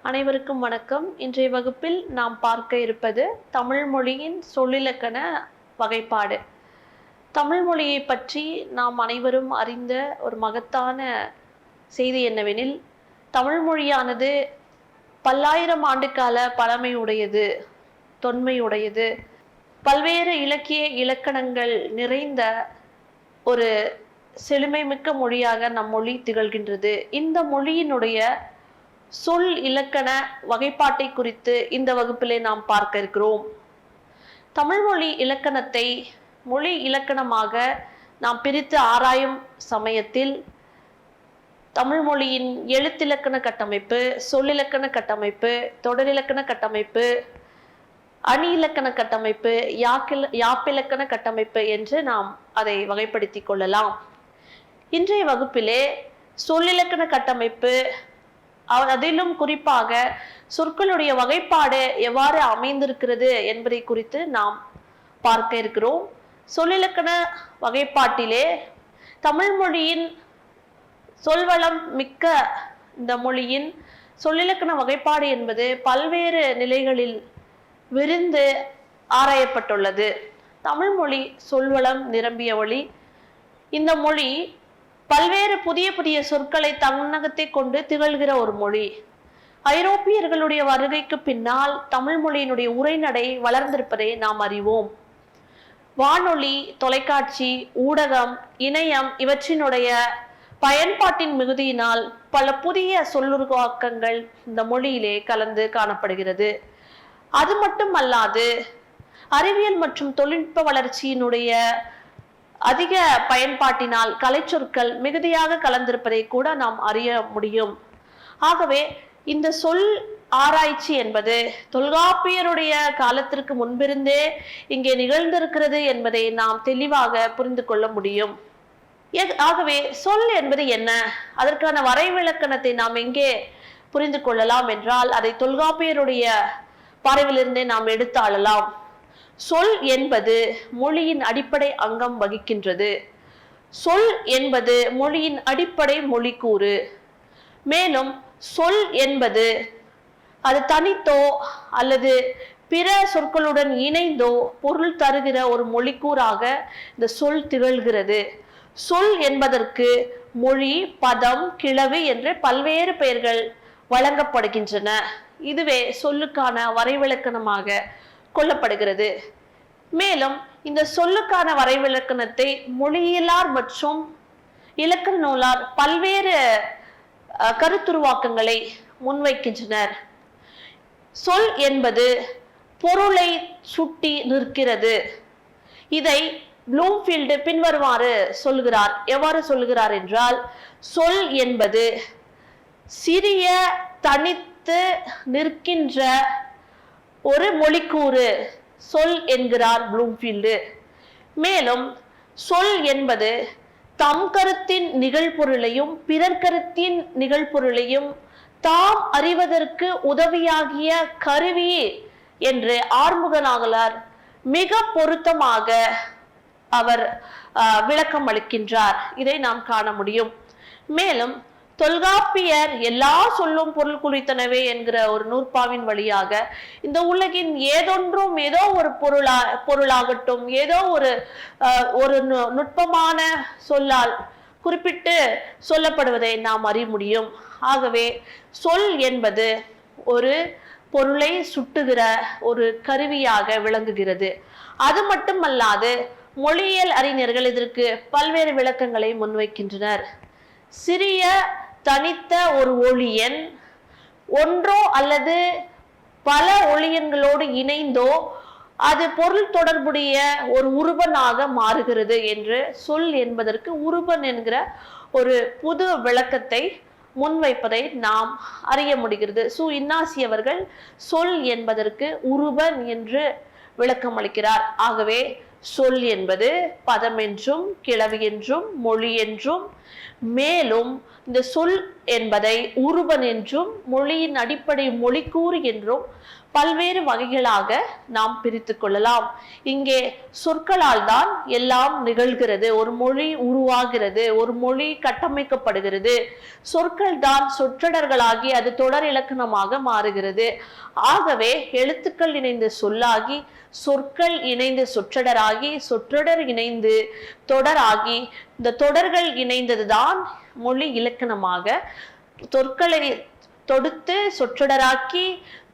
அனைவருக்கும் வணக்கம். இன்றைய வகுப்பில் நாம் பார்க்க இருப்பது தமிழ் மொழியின் சொல்லிலக்கண வகைப்பாடு. தமிழ் மொழியை பற்றி நாம் அனைவரும் அறிந்த ஒரு மகத்தான செய்தி என்னவெனில், தமிழ் மொழியானது பல்லாயிரம் ஆண்டுகால பழமையுடையது, தொன்மையுடையது, பல்வேறு இலக்கிய இலக்கணங்கள் நிறைந்த ஒரு செழுமைமிக்க மொழியாக நம் மொழி திகழ்கின்றது. இந்த மொழியினுடைய சொல் இலக்கண வகைப்பாட்டை குறித்து இந்த வகுப்பிலே நாம் பார்க்க இருக்கிறோம். தமிழ் மொழி இலக்கணத்தை மொழி இலக்கணமாக நாம் பிரித்து ஆராயும் சமயத்தில் தமிழ் மொழியின் எழுத்திலக்கண கட்டமைப்பு, சொல்லிலக்கண கட்டமைப்பு, தொடரிலக்கண கட்டமைப்பு, அணி இலக்கண கட்டமைப்பு, யாப்பிலக்கண கட்டமைப்பு என்று நாம் அதை வகைப்படுத்தி கொள்ளலாம். இன்றைய வகுப்பிலே சொல்லிலக்கண கட்டமைப்பு, அதிலும் குறிப்பாக சொற்களுடைய வகைப்பாடு எவ்வாறு அமைந்திருக்கிறது என்பதை குறித்து நாம் பார்க்க இருக்கிறோம். சொல்லிலக்கண வகைப்பாட்டிலே தமிழ் மொழியின் சொல்வளம் மிக்க இந்த மொழியின் சொல்லிலக்கண வகைப்பாடு என்பது பல்வேறு நிலைகளில் விரிந்து ஆராயப்பட்டுள்ளது. தமிழ் மொழி சொல்வளம் நிரம்பிய மொழி. இந்த மொழி பல்வேறு புதிய புதிய சொற்களை தன்னகத்தை கொண்டு திகழ்கிற ஒரு மொழி. ஐரோப்பியர்களுடைய வருகைக்கு பின்னால் தமிழ் மொழியினுடைய உரைநடை வளர்ந்திருப்பதை நாம் அறிவோம். வானொலி, தொலைக்காட்சி, ஊடகம், இணையம் இவற்றினுடைய பயன்பாட்டின் மிகுதியினால் பல புதிய சொல்லுருவாக்கங்கள் இந்த மொழியிலே கலந்து காணப்படுகிறது. அது மட்டுமல்லாது அறிவியல் மற்றும் தொழில்நுட்ப வளர்ச்சியினுடைய அதிக பயன்பாட்டினால் கலைச்சொற்கள் மிகுதியாக கலந்திருப்பதை கூட நாம் அறிய முடியும். ஆகவே இந்த சொல் ஆராய்ச்சி என்பது தொல்காப்பியருடைய காலத்திற்கு முன்பிருந்தே இங்கே நிகழ்ந்திருக்கிறது என்பதை நாம் தெளிவாக புரிந்து கொள்ள முடியும். ஆகவே சொல் என்பது என்ன, அதற்கான வரைவிலக்கணத்தை நாம் எங்கே புரிந்து கொள்ளலாம் என்றால் அதை தொல்காப்பியருடைய பார்வையிலிருந்தே நாம் எடுத்தாளலாம். சொல் என்பது மொழியின் அடிப்படை அங்கம் வகிக்கின்றது. சொல் என்பது மொழியின் அடிப்படை மொழிக்கூறு. மேலும் சொல் என்பது அது தனித்தோ அல்லது பிற சொற்களுடன் இணைந்தோ பொருள் தருகிற ஒரு மொழிக்கூறாக இந்த சொல் திகழ்கிறது. சொல் என்பதற்கு மொழி, பதம், கிளவி என்று பல்வேறு பெயர்கள் வழங்கப்படுகின்றன. இதுவே சொல்லுக்கான வரைவிலக்கணமாக கொள்ளப்படுகிறது. மேலும் இந்த சொல்லுக்கான வரைவிலக்கணத்தை மொழியியலார் மற்றும் இலக்கண நூலார் பல்வேறு கருத்துருவாக்கங்களை முன்வைக்கின்றனர். சொல் என்பது பொருளை சுட்டி நிற்கிறது. இதை ப்ளூம்ஃபீல்டு பின்வருமாறு சொல்கிறார். எவ்வாறு சொல்கிறார் என்றால், சொல் என்பது சிறிய தனித்து நிற்கின்ற ஒரு மொழிக்கூறு சொல் என்கிறார் ப்ளூம்ஃபீல்டு. மேலும் சொல் என்பது தம் கருத்தின் நிகழ்பொருளையும் பிறர் கருத்தின் நிகழ்பொருளையும் தாம் அறிவதற்கு உதவியாகிய கருவி என்று ஆறுமுகநாகலார் மிக பொருத்தமாக அவர் விளக்கம் அளிக்கின்றார். இதை நாம் காண முடியும். மேலும் தொல்காப்பியர் எல்லா சொல்லும் பொருள் குறித்தனவே என்கிற ஒரு நூற்பாவின் வழியாக இந்த உலகின் ஏதொன்றும் ஏதோ ஒரு பொருளாகட்டும் ஏதோ ஒரு நுட்பமான சொல்லால் குறிப்பிட்டு சொல்லப்படுவதை நாம் அறிய முடியும். ஆகவே சொல் என்பது ஒரு பொருளை சுட்டுகிற ஒரு கருவியாக விளங்குகிறது. அது மட்டுமல்லாது மொழியியல் அறிஞர்கள் இதற்கு பல்வேறு விளக்கங்களை முன்வைக்கின்றனர். சிறிய தனித்த ஒரு ஒளியன் ஒன்றோ அல்லது பல ஒளியன்களோடு இணைந்தோ அது பொருள் தொடர்புடைய ஒரு உருபனாக மாறுகிறது என்று சொல் என்பதற்கு உருபன் என்கிற ஒரு புது விளக்கத்தை முன்வைப்பதை நாம் அறிய முடிகிறது. இன்னாசி அவர்கள் சொல் என்பதற்கு உருபன் என்று விளக்கம் அளிக்கிறார். ஆகவே சொல் என்பது பதம் என்றும் கிளவி என்றும் மொழி என்றும், மேலும் இந்த சொல் என்பதை உருபன் என்றும் மொழியின் அடிப்படை மொழிக்கூறு என்றும் பல்வேறு வகைகளாக நாம் பிரித்து கொள்ளலாம். இங்கே சொற்களால் தான் எல்லாம் நிகழ்கிறது, ஒரு மொழி உருவாகிறது, ஒரு மொழி கட்டமைக்கப்படுகிறது. சொற்கள் தான் சொற்றொடர்களாகி அது தொடர் இலக்கணமாக மாறுகிறது. ஆகவே எழுத்துக்கள் இணைந்து சொல்லாகி, சொற்கள் இணைந்து சொற்றொடராகி, சொற்றொடர் இணைந்து தொடராகி, இந்த தொடர்கள் இணைந்ததுதான் மொழி இலக்கணமாக சொற்களை தொடுத்து சொற்றொடராக்கி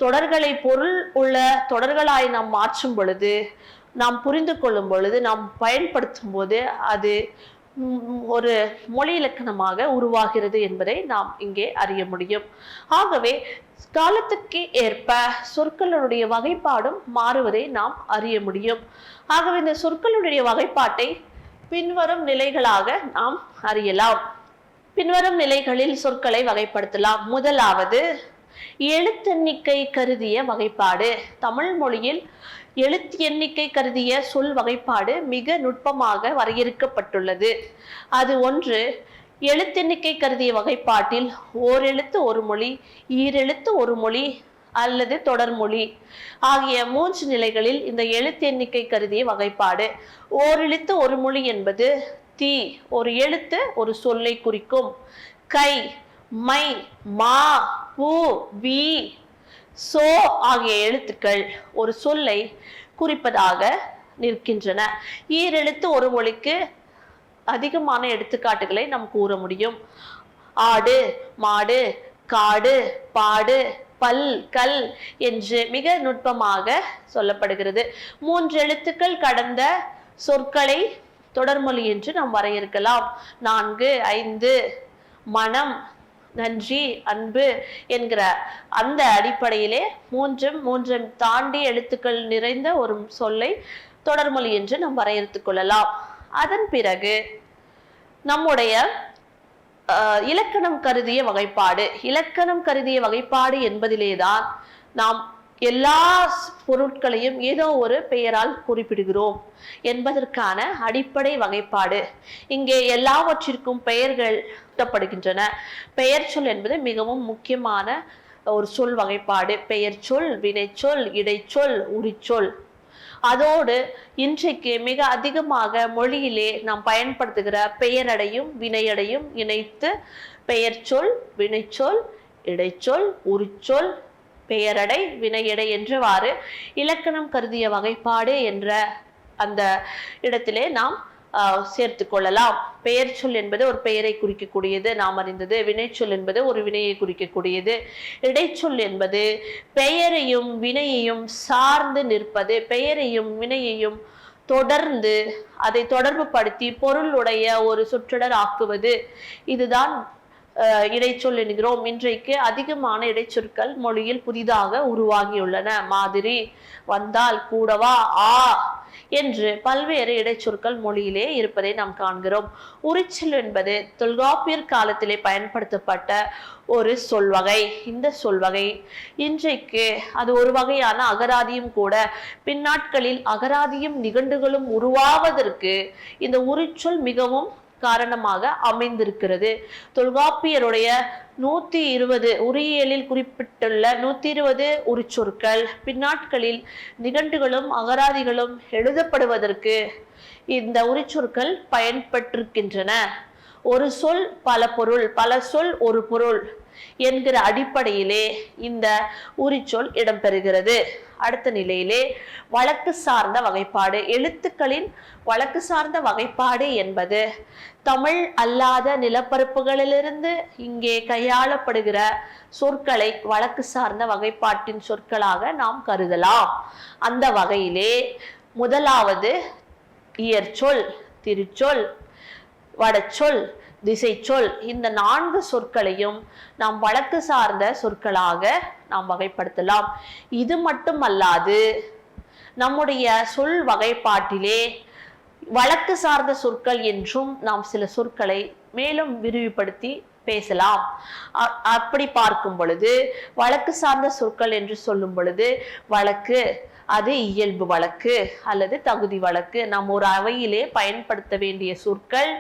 தொடர்களை பொருள் உள்ள தொடர்களாய் நாம் மாற்றும் பொழுது, நாம் புரிந்து கொள்ளும் பொழுது, நாம் பயன்படுத்தும் போது அது ஒரு மொழி இலக்கணமாக உருவாகிறது என்பதை நாம் இங்கே அறிய முடியும். ஆகவே காலத்துக்கு ஏற்ப சொற்களுடைய வகைப்பாடும் மாறுவதை நாம் அறிய முடியும். ஆகவே இந்த சொற்களுடைய வகைப்பாட்டை பின்வரும் நிலைகளாக நாம் அறியலாம். பின்வரும் நிலைகளில் சொற்களை வகைப்படுத்தலாம். முதலாவது எழுத்தெண்ணிக்கை கருதிய வகைப்பாடு. தமிழ் மொழியில் எழுத்து எண்ணிக்கை கருதிய சொல் வகைப்பாடு மிக நுட்பமாக வரையறுக்கப்பட்டுள்ளது. அது ஒன்று, எழுத்தெண்ணிக்கை கருதிய வகைப்பாட்டில் ஓரெழுத்து ஒரு மொழி, ஈரெழுத்து ஒரு மொழி அல்லது தொடர்மொழி ஆகிய 3 நிலைகளில் இந்த எழுத்து எண்ணிக்கை கருதிய வகைப்பாடு. ஓரெழுத்து ஒரு மொழி என்பது தி ஒரு எழுத்து ஒரு சொல்லை குறிக்கும். கை, மை, மா, பூ, வி, சோ ஆகிய எழுத்துக்கள் ஒரு சொல்லை குறிப்பதாக நிற்கின்றன. ஈரெழுத்து ஒரு மொழிக்கு அதிகமான எடுத்துக்காட்டுகளை நாம் கூற முடியும். ஆடு, மாடு, காடு, பாடு, பல், கல் என்று மிக நுட்பமாக சொல்லப்படுகிறது. 3 எழுத்துக்கள் கடந்த சொற்களை தொடர்மொழி என்று நாம் வரையறுக்கலாம். 4, 5 மனம், நன்றி, அன்பு என்கிற அந்த அடிப்படையிலே 3 தாண்டி எழுத்துக்கள் நிறைந்த ஒரு சொல்லை தொடர்மொழி என்று நாம் வரையறுத்துக் கொள்ளலாம். அதன் பிறகு நம்முடைய இலக்கணம் கருதிய வகைப்பாடு. இலக்கணம் கருதிய வகைப்பாடு என்பதிலேதான் நாம் எல்லா பொருட்களையும் ஏதோ ஒரு பெயரால் குறிப்பிடுகிறோம் என்பதற்கான அடிப்படை வகைப்பாடு. இங்கே எல்லாவற்றிற்கும் பெயர்கள் சூட்டப்படுகின்றன. பெயர் சொல் என்பது மிகவும் முக்கியமான ஒரு சொல் வகைப்பாடு. பெயர் சொல், வினைச்சொல், இடைச்சொல், உரிச்சொல். அதோடு இன்றைக்கு மிக அதிகமாக மொழியிலே நாம் பயன்படுத்துகிற பெயரடையும் வினையடையும் இணைத்து பெயர் சொல், வினைச்சொல், இடைச்சொல், உரிச்சொல், பெயரடை, வினையடை என்றவாறு இலக்கணம் கருதிய வகைப்பாடு என்ற அந்த இடத்திலே நாம் சேர்த்து கொள்ளலாம். பெயர் சொல் என்பது ஒரு பெயரை குறிக்கக்கூடியது, நாம் அறிந்தது. வினைச்சொல் என்பது ஒரு வினையை குறிக்கக்கூடியது. இடைச்சொல் என்பது பெயரையும் வினையையும் சார்ந்து நிற்பது, பெயரையும் வினையையும் தொடர்ந்து அதை தொடர்பு படுத்தி பொருளுடைய ஒரு சொற்றொடர் ஆக்குவது. இதுதான் இடைச்சொல் என்கிறோம். இன்றைக்கு அதிகமான இடைச்சொற்கள் மொழியில் புதிதாக உருவாகியுள்ளன. மாதிரி, வந்தால், கூடவா, ஆ என்று பல்வேறு இடைச்சொற்கள் மொழியிலே இருப்பதை நாம் காண்கிறோம். உரிச்சொல் என்பது தொல்காப்பியர் காலத்திலே பயன்படுத்தப்பட்ட ஒரு சொல்வகை. இந்த சொல்வகை இன்றைக்கு அது ஒரு வகையான அகராதியும் கூட. பின்னாட்களில் அகராதியும் நிகண்டுகளும் உருவாவதற்கு இந்த உரிச்சொல் மிகவும் காரணமாக அமைந்திருக்கிறது. தொல்காப்பியருடைய 120 உரியியலில் குறிப்பிட்டுள்ள 120 உரிச்சொற்கள் பின்னாட்களில் நிகண்டுகளும் அகராதிகளும் எழுதப்படுவதற்கு இந்த உரிச்சொற்கள் பயன்பட்டிருக்கின்றன. ஒரு சொல் பல பொருள், பல சொல் ஒரு பொருள் என்கிற அடிப்படையிலே இந்த உரிச்சொல் இடம்பெறுகிறது. அடுத்த நிலையிலே வழக்கு சார்ந்த வகைப்பாடு. எழுத்துக்களின் வழக்கு சார்ந்த வகைப்பாடு என்பது தமிழ் அல்லாத நிலப்பரப்புகளிலிருந்து இங்கே கையாளப்படுகிற சொற்களை வழக்கு சார்ந்த வகைப்பாட்டின் சொற்களாக நாம் கருதலாம். அந்த வகையிலே முதலாவது இயற்சொல், திருச்சொல், வடச்சொல், திசைச்சொல், இந்த 4 சொற்களையும் நாம் வழக்கு சார்ந்த சொற்களாக நாம் வகைப்படுத்தலாம். இது மட்டுமல்லாது நம்முடைய சொல் வகைப்பாட்டிலே வழக்கு சார்ந்த சொற்கள் என்றும் நாம் சில சொற்களை மேலும் விரிவுபடுத்தி பேசலாம். அப்படி பார்க்கும் பொழுது வழக்கு சார்ந்த சொற்கள் என்று சொல்லும் பொழுது வழக்கு அது இயல்பு வழக்கு அல்லது தகுதி வழக்கு. நாம் ஒரு அவையிலே பயன்படுத்த வேண்டிய சொற்கள்,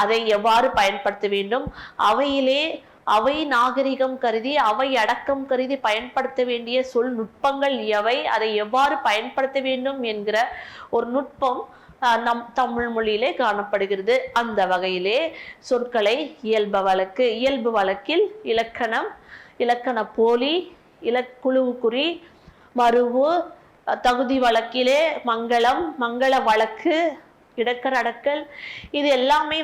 அதை எவ்வாறு பயன்படுத்த வேண்டும், அவையிலே அவை நாகரிகம் கருதி அவை அடக்கம் கருதி பயன்படுத்த வேண்டிய சொல் நுட்பங்கள் எவை, அதை எவ்வாறு பயன்படுத்த வேண்டும் என்கிற ஒரு நுட்பம் நம் தமிழ் மொழியிலே காணப்படுகிறது. அந்த வகையிலே சொற்களை இயல்பு வழக்கில் இலக்கணம், இலக்கண போலி, குழுவு குறி, மருவு, தகுதி வழக்கிலே மங்களம், மங்கள வழக்கு, இடக்கர் அடக்கல், இது எல்லாமே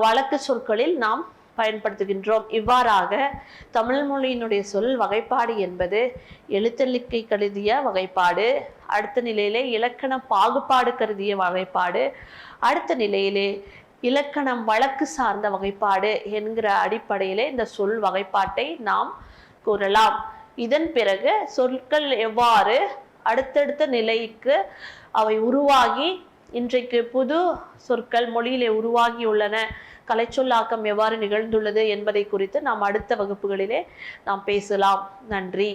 வழக்கு சொற்களில் நாம் பயன்படுத்துகின்றோம். இவ்வாறாக தமிழ் மொழியினுடைய சொல் வகைப்பாடு என்பது எழுத்தெண்ணிக்கை கருதிய வகைப்பாடு, அடுத்த நிலையிலே இலக்கண பாகுபாடு கருதிய வகைப்பாடு, அடுத்த நிலையிலே இலக்கணம் வழக்கு சார்ந்த வகைப்பாடு என்கிற அடிப்படையிலே இந்த சொல் வகைப்பாட்டை நாம் கூறலாம். இதன் பிறகு சொற்கள் எவ்வாறு அடுத்தடுத்த நிலைக்கு அவை உருவாகி இன்றைக்கு புது சொற்கள் மொழியிலே உருவாகி உள்ளன, கலைச்சொல்லாக்கம் எவ்வாறு நிகழ்ந்துள்ளது என்பதை குறித்து நாம் அடுத்த வகுப்புகளிலே நாம் பேசலாம். நன்றி.